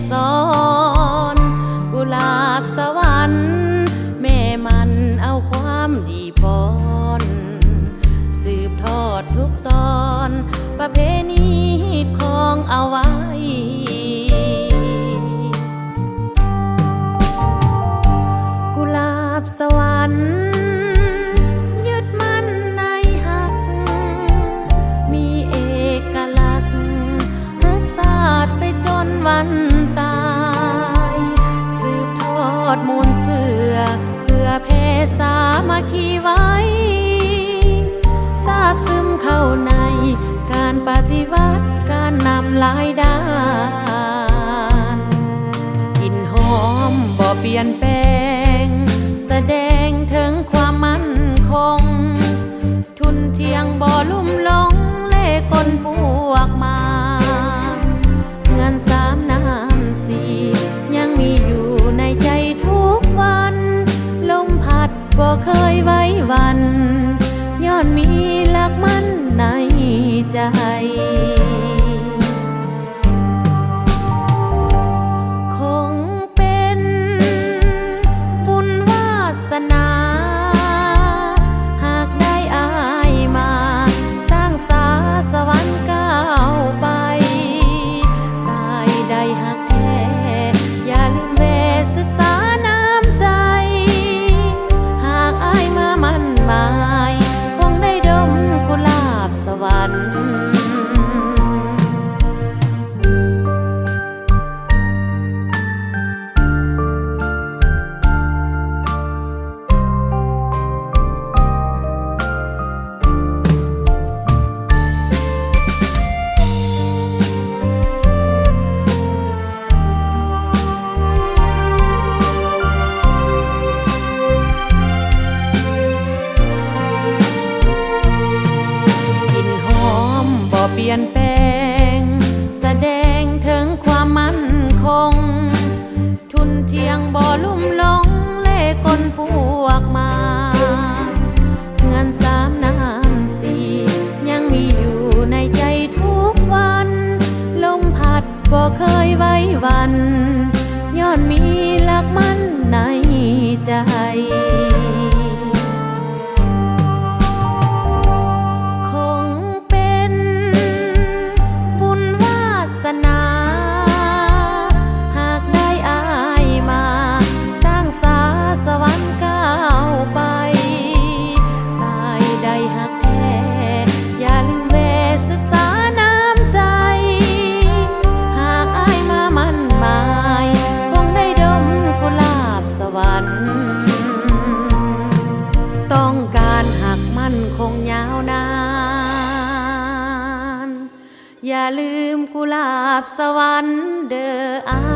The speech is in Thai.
สรกุหลาบสวรรค์แม่มันเอาความดีปอนสืบทอดทุกตอนประเพณีของเอาไว้กุหลาบสวรรค์ยึดมั่นในหักมีเอกลักษณ์รักษาไปจนวันตายสืบทอดมูลเสือเพื่อเพศสามัคคีไว้ซาบซึมเข้าในการปฏิวัติการนำลายด้านกลิ่นหอมบ่เปลี่ยนแปลงแสดงถึงความมั่นคงทุนเทียงบ่ลุ่มหลงเล่กลพวกมาเงินสามน้ำสี่ยังมีอยู่ในใจทุกวันลมพัดบ่เคยไว้วันย้อนมีหลักมั่นในใจคงเป็นบุญวาสนาหากได้อายมาสร้างสาสวรรค์ก้าวไปสายใดหักแท้อย่าลืมแวะศึกษาน้ำใจหากอายมามั่นหมายคงได้ดมกุหลาบสวรรค์เปลี่ยนแปลงแสดงถึงความมั่นคงทุนเทียงบ่ลุ่มหลงเล่กลพวกมาเงินสามน้ำสี่ยังมีอยู่ในใจทุกวันลมพัดบ่เคยไว้วันย้อนมีหลักมั่นในใจหากได้อายมาสร้างสาสวรรค์ก้าวไปสายใดหักแท้อย่าลืมแวะศึกษาน้ำใจหากอายมามั่นหมายคงได้ดมกุหลาบสวรรค์ต้องการหักมั่นคงยาวนานอย่าลืมกุหลาบสวรรค์เด้ออา